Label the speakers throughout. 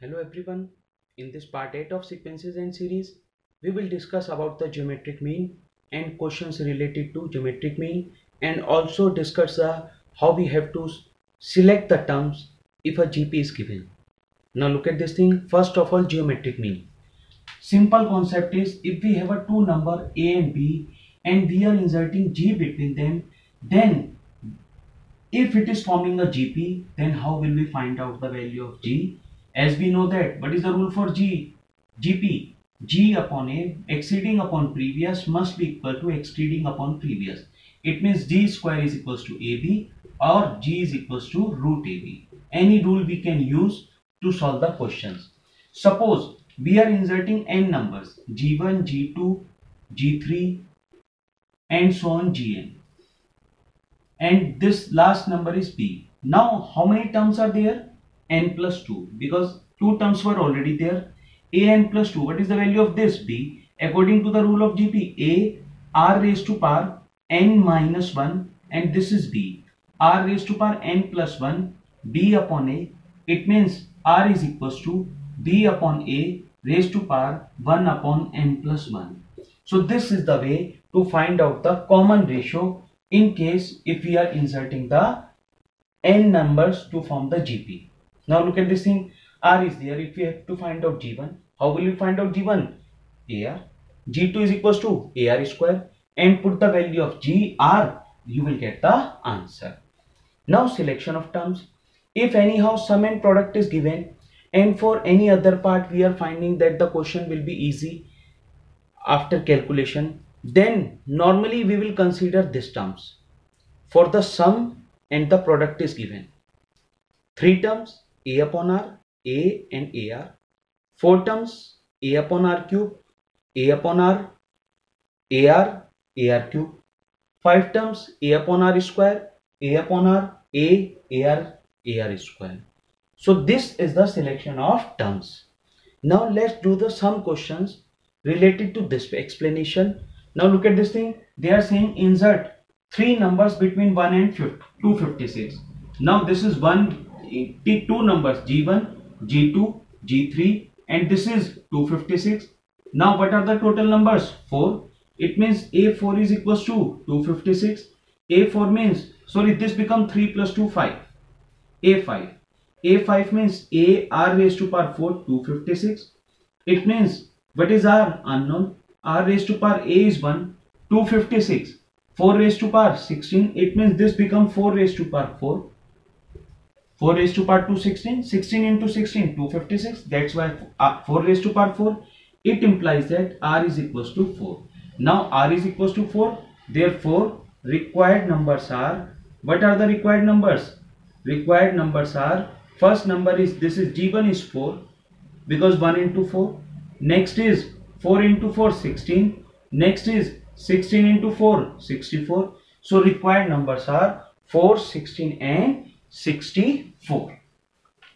Speaker 1: Hello everyone. In this part 8 of sequences and series, we will discuss about the geometric mean and questions related to geometric mean, and also discuss how we have to select the terms if a GP is given. Now look at this thing. First of all, geometric mean. Simple concept is, if we have a two number A and B and we are inserting G between them, then if it is forming a GP, then how will we find out the value of G? As we know that, what is the rule for GP? G upon A exceeding upon previous must be equal to exceeding upon previous. It means G square is equals to AB or G is equals to root AB. Any rule we can use to solve the questions. Suppose we are inserting n numbers, G1, G2, G3 and so on Gn, and this last number is B. Now how many terms are there? N plus 2, because two terms were already there. A n plus 2, what is the value of this? B. According to the rule of GP, A r raised to power n minus 1, and this is B. R raised to power n plus 1, B upon A. It means R is equals to B upon A raised to power 1 upon n plus 1. So this is the way to find out the common ratio in case if we are inserting the n numbers to form the GP. Now look at this thing. R is there. If we have to find out G1, how will we find out G1? AR. G2 is equals to AR square, and put the value of GR, you will get the answer. Now selection of terms. If anyhow sum and product is given, and for any other part we are finding that the question will be easy after calculation, then normally we will consider these terms. For the sum and the product is given, three terms A upon R, A and AR, four terms A upon R cube, A upon R, AR, AR cube, five terms A upon R square, A upon R, AR, AR square. So this is the selection of terms. Now let's do the sum questions related to this explanation. Now look at this thing. They are saying insert three numbers between 1 and 256. Now this is two numbers G1, G2, G3, and this is 256. Now what are the total numbers? 4. It means A4 is equals to 256. A4 means, sorry, this becomes 3 plus 2, 5. A5. A5 means A r raised to power 4, 256. It means, what is R? Unknown. R raised to power A is 1, 256. 4 raised to power 16. It means this becomes 4 raised to power 4. 4 raised to power 2, 16. 16 into 16, 256. That's why 4 raised to power 4. It implies that R is equals to 4. Now R is equals to 4. Therefore, required numbers are, what are the required numbers? Required numbers are, first number is, this is G1 is 4, because 1 into 4. Next is 4 into 4, 16. Next is 16 into 4, 64. So required numbers are 4, 16 and 64.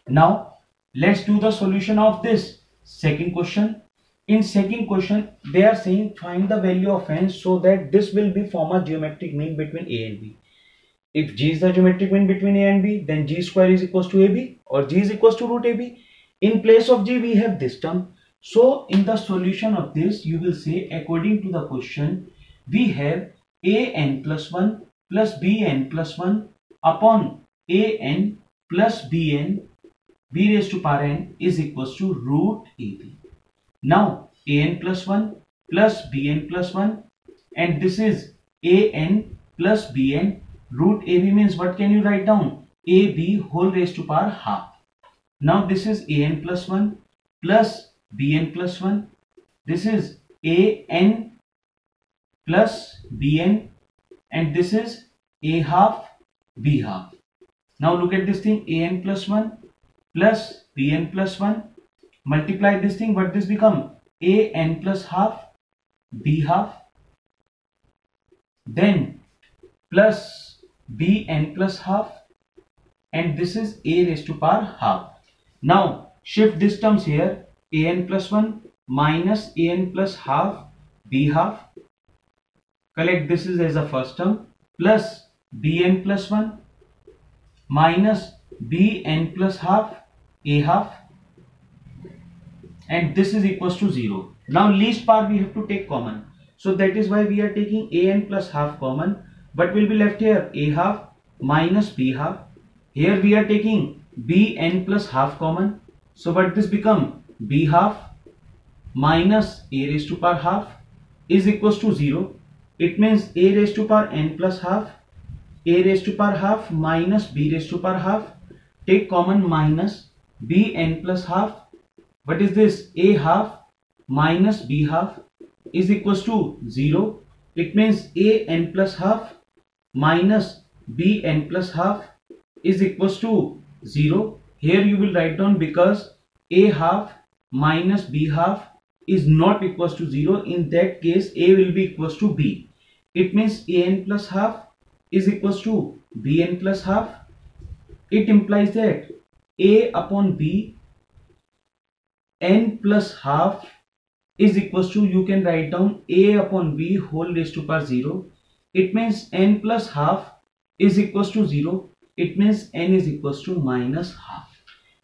Speaker 1: Now let's do the solution of this second question. In second question, they are saying find the value of n so that this will be form a geometric mean between A and B. If G is the geometric mean between A and B, then G square is equals to AB or G is equals to root AB. In place of G, we have this term. So in the solution of this, you will say according to the question, we have an plus 1 plus bn plus 1 upon an plus bn, b raised to power n is equals to root ab. Now an plus 1 plus bn plus 1, and this is an plus bn. Root ab means, what can you write down? Ab whole raised to power half. Now this is an plus 1 plus bn plus 1. This is an plus bn, and this is a half b half. Now look at this thing, an plus 1 plus bn plus 1. Multiply this thing, what this become? An plus half b half, then plus bn plus half, and this is a raised to power half. Now shift these terms here, an plus 1 minus an plus half b half. Collect this is as a first term, plus bn plus 1 minus bn plus half a half, and this is equals to 0. Now least part we have to take common. So that is why we are taking an plus half common. What will be left here? A half minus b half. Here we are taking bn plus half common. So what this become? B half minus a raised to power half is equals to 0. It means a raised to power n plus half, a raised to power half minus b raised to power half. Take common minus bn plus half. What is this? A half minus b half is equals to 0. It means a n plus half minus b n plus half is equals to 0. Here you will write down because a half minus b half is not equals to 0. In that case a will be equals to b. It means a n plus half is equals to b n plus half. It implies that a upon b n plus half is equals to, you can write down a upon b whole raised to power 0. It means n plus half is equals to 0. It means n is equals to minus half.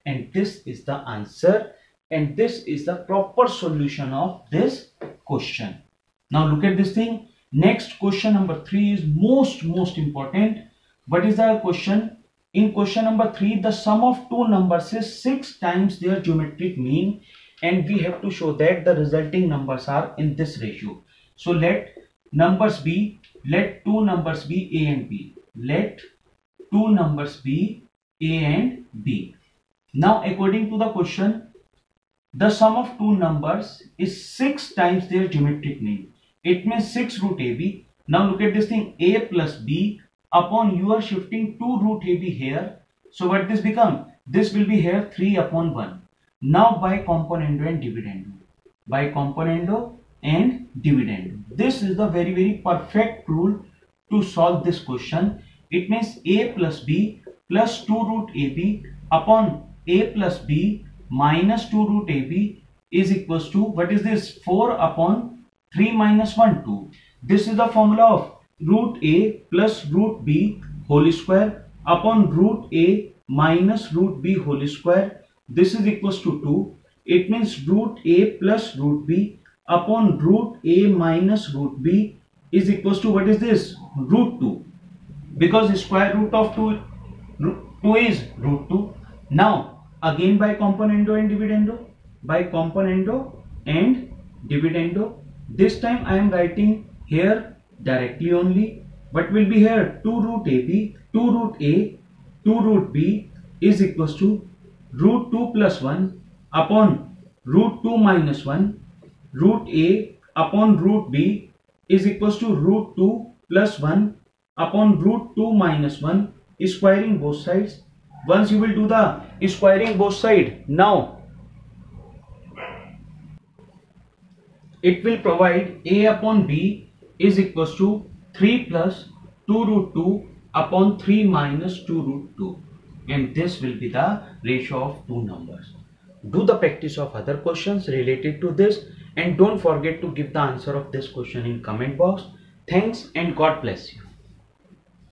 Speaker 1: And this is the answer, and this is the proper solution of this question. Now look at this thing. Next, question number 3 is most important. What is the question? In question number 3, the sum of two numbers is 6 times their geometric mean, and we have to show that the resulting numbers are in this ratio. So let two numbers be a and b. Let two numbers be a and b. Now according to the question, the sum of two numbers is 6 times their geometric mean. It means 6 root ab. Now look at this thing, a plus b upon, you are shifting 2 root ab here. So what this become? This will be here 3 upon 1. Now by componendo and dividendo. By componendo and dividendo. This is the very perfect rule to solve this question. It means a plus b plus 2 root ab upon a plus b minus 2 root ab is equals to, what is this? 4 upon 3 minus 1, 2. This is the formula of root a plus root b whole square upon root a minus root b whole square. This is equals to 2. It means root a plus root b upon root a minus root b is equals to, what is this? Root 2. Because square root of 2 is root 2. Now again by componendo and dividendo. By componendo and dividendo. This time I am writing here directly only. What will be here? 2 root ab, 2 root a, 2 root b is equals to root 2 plus 1 upon root 2 minus 1. Root a upon root b is equals to root 2 plus 1 upon root 2 minus 1, squaring both sides. Once you will do the squaring both sides, now it will provide a upon b is equals to 3 plus 2 root 2 upon 3 minus 2 root 2, and this will be the ratio of two numbers. Do the practice of other questions related to this, and don't forget to give the answer of this question in comment box. Thanks and God bless you.